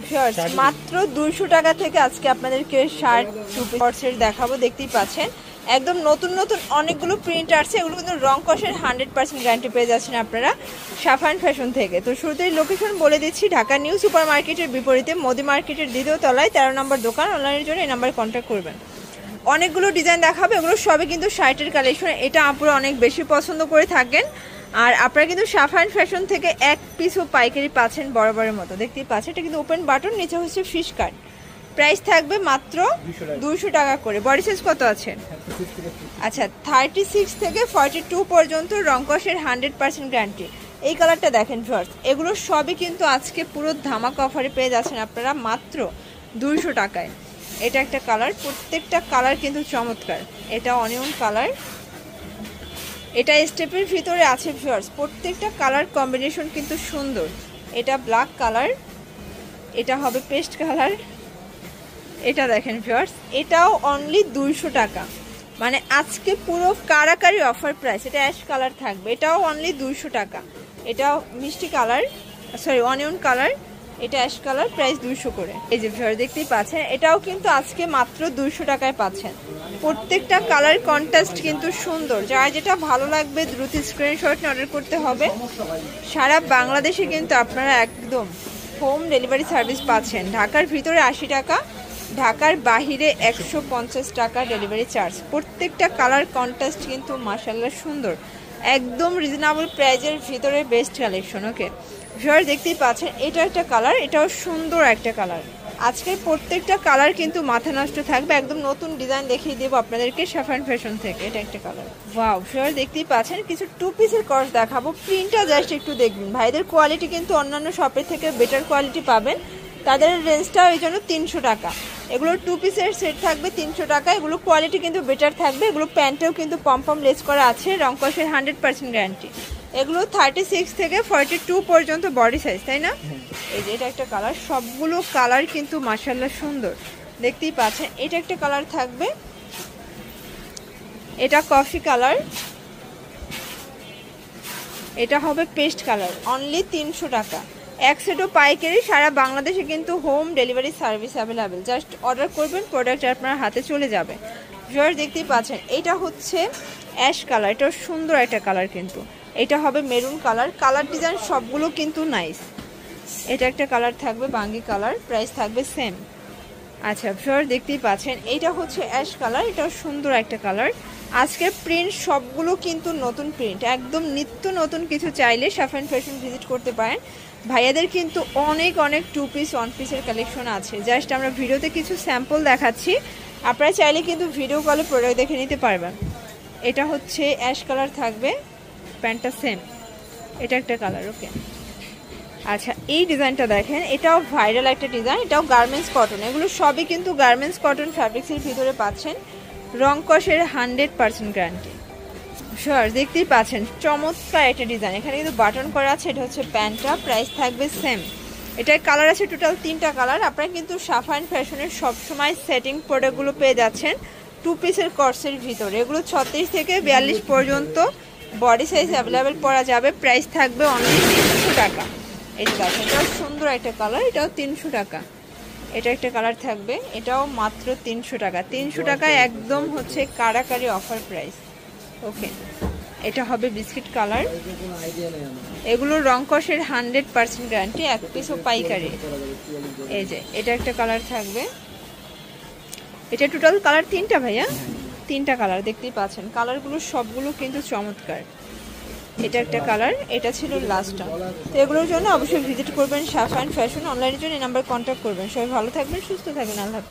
Viewers মাত্র 200 টাকা থেকে আজকে আপনাদেরকে শার্ট টু পিসের দেখাবো। দেখতেই পাচ্ছেন একদম নতুন নতুন অনেকগুলো প্রিন্ট আসছে, এগুলো কিন্তু রং কষের 100% গ্যারান্টি পেয়ে যাচ্ছেন আপনারা সাফান ফ্যাশন থেকে। তো শুরুতেই লোকেশন বলে দিচ্ছি, ঢাকা নিউ সুপার মার্কেটের বিপরীতে মোদি মার্কেটের দ্বিতীয় তলায় 13 নম্বর দোকান। অনলাইনের জন্য এই নাম্বারে কন্ট্যাক্ট করবেন। অনেকগুলো ডিজাইন দেখাবো, এগুলো সবই কিন্তু শার্টের কালেকশন। এটা আপুরা অনেক বেশি পছন্দ করে থাকেন। আর আপনারা কিন্তু সাফান ফ্যাশন থেকে এক পিসও পাইকারি পাচ্ছেন বরাবরের মতো। দেখতেই পাচ্ছেন এটা কিন্তু ওপেন বাটন, নিচে হচ্ছে ফিশ কাট। প্রাইস থাকবে মাত্র 200 টাকা করে। বডি সাইজ কত আছে? আচ্ছা 36 থেকে 42 পর্যন্ত রং কষের 100% গ্যারান্টি। এই কালারটা দেখেন ভিউয়ার্স, এগুলো সবই কিন্তু আজকে পুরো ধামাকা অফারে পেয়ে যাচ্ছেন আপনারা মাত্র 200 টাকায়। এটা একটা কালার, প্রত্যেকটা কালার কিন্তু চমৎকার। এটা অনিয়ন কালার, এটা স্টেপের ভিতরে আছে ভিউয়ার্স। প্রত্যেকটা কালার কম্বিনেশন কিন্তু সুন্দর। এটা ব্ল্যাক কালার, এটা হবে পেস্ট কালার। এটা দেখেন ভিউয়ার্স, এটাও অনলি 200 টাকা, মানে আজকে পুরো কারাকারি অফার প্রাইস। এটা অ্যাশ কালার থাকবে, এটাও অনলি 200 টাকা। এটাও মিষ্টি কালার, সরি অনিয়ন কালার, এটা অ্যাশ কালার, প্রাইস 200 করে। এই যে ভিউয়ার দেখতেই পাচ্ছেন, এটাও কিন্তু আজকে মাত্র 200 টাকায় পাচ্ছেন। প্রত্যেকটা কালার কন্ট্রাস্ট কিন্তু সুন্দর। যার যেটা ভালো লাগবে দ্রুত স্ক্রিনশট নিয়ে অর্ডার করতে হবে। সারা বাংলাদেশে কিন্তু আপনারা একদম হোম ডেলিভারি সার্ভিস পাচ্ছেন। ঢাকার ভিতরে 80 টাকা, ঢাকার বাহিরে 150 টাকা ডেলিভারি চার্জ। প্রত্যেকটা কালার কন্ট্রাস্ট কিন্তু মাশাআল্লাহ সুন্দর, একদম রিজনেবল প্রাইজের ভিতরে বেস্ট কালেকশন। ওকে ভিউয়ার দেখতেই পাচ্ছেন, এটা একটা কালার, এটাও সুন্দর একটা কালার। আজকের প্রত্যেকটা কালার কিন্তু মাথা নষ্ট থাকবে। একদম নতুন ডিজাইন দেখিয়ে দেবো আপনাদেরকে সাফান ফ্যাশন থেকে। এটা একটা কালার। ওয়াও ভিউয়ার দেখতেই পাচ্ছেন, কিছু টু পিসের কর্স দেখাবো। প্রিন্টটা জাস্ট একটু দেখবেন। ভাইদের কোয়ালিটি কিন্তু অন্যান্য শপের থেকে বেটার কোয়ালিটি পাবেন। তাদের রেঞ্জটা ওই জন্য 300 টাকা। এগুলো টু পিসের সেট থাকবে 300 টাকা। এগুলো কোয়ালিটি কিন্তু বেটার থাকবে। এগুলো প্যান্টেও কিন্তু পম লেস করা আছে, রং কষের 100% গ্যারান্টি। এগুলো 36 থেকে 42 পর্যন্ত বডি সাইজ, তাই না? এই যে এটা একটা কালার, সবগুলো কালার কিন্তু মাশাআল্লাহ সুন্দর। দেখতেই পাচ্ছেন এটা একটা কালার থাকবে, এটা কফি কালার, এটা হবে পেস্ট কালার। অনলি 300 টাকা। এক সেটও পাইকারি, সারা বাংলাদেশে কিন্তু home delivery service available. Just order করবেন, প্রোডাক্ট আপনার হাতে চলে যাবে। ভিউয়ার দেখতেই পাচ্ছেন, এটা হচ্ছে অ্যাশ কালার, এটাও সুন্দর একটা কালার কিন্তু। এটা হবে মেরুন কালার। কালার ডিজাইন সবগুলো কিন্তু নাইস। এটা একটা কালার থাকবে বাঙ্গি কালার, প্রাইস থাকবে সেম। আচ্ছা ভিউয়ার দেখতেই পাচ্ছেন, এটা হচ্ছে অ্যাশ কালার, এটাও সুন্দর একটা কালার। আজকের প্রিন্ট সবগুলো কিন্তু নতুন প্রিন্ট, একদম নিত্য নতুন কিছু চাইলে সাফান ফ্যাশন ভিজিট করতে পারেন। ভাইয়াদের কিন্তু অনেক অনেক টু পিস ওয়ান পিসের কালেকশন আছে। জাস্ট আমরা ভিডিওতে কিছু স্যাম্পল দেখাচ্ছি, আপনারা চাইলে কিন্তু ভিডিও কলে প্রোডাক্ট দেখে নিতে পারবেন। এটা হচ্ছে অ্যাশ কালার থাকবে, প্যান্টটা সেম। এটা একটা কালার। ওকে আচ্ছা এই ডিজাইনটা দেখেন, এটাও ভাইরাল একটা ডিজাইন, এটাও গার্মেন্টস কটন। এগুলো সবই কিন্তু গার্মেন্টস কটন ফ্যাব্রিক্সের ভিতরে পাচ্ছেন, রং কষের 100% গ্যারান্টি। শিওর দেখতেই পাচ্ছেন চমৎকার একটা ডিজাইন। এখানে কিন্তু বাটন করা আছে, এটা হচ্ছে প্যান্টটা, প্রাইস থাকবে সেম। এটার কালার আছে টোটাল 3টা কালার। আপনারা কিন্তু সাফান ফ্যাশনের সবসময় সেটিং প্রোডাক্টগুলো পেয়ে যাচ্ছেন টু পিসের কর্সের ভিতরে। এগুলো 36 থেকে 42 পর্যন্ত বডি সাইজ অ্যাভেলেবেল পরা যাবে। প্রাইস থাকবে অনলি 300 টাকা। এটা দেখেন, এটাও সুন্দর একটা কালার, এটাও 300 টাকা। এটা একটা কালার থাকবে, এটাও মাত্র 300 টাকা। 300 টাকায় একদম হচ্ছে কারাকারি অফার প্রাইস। ওকে এটা হবে বিস্কিট কালার। এগুলো রং কষের 100% গ্যারান্টি, এক পিসও পাইকারি। এই যে এটা একটা কালার থাকবে, এটা টোটাল কালার 3টা ভাইয়া, 3টা কালার দেখতেই পাচ্ছেন। কালারগুলো সবগুলো কিন্তু চমৎকার। এটা একটা কালার, এটা ছিল লাস্টটা। তো এগুলোর জন্য অবশ্যই ভিজিট করবেন সাফান ফ্যাশন। অনলাইনের জন্য এই নাম্বার কন্ট্যাক্ট করবেন। সবাই ভালো থাকবেন, সুস্থ থাকবেন, আল্লাহ হাফেজ।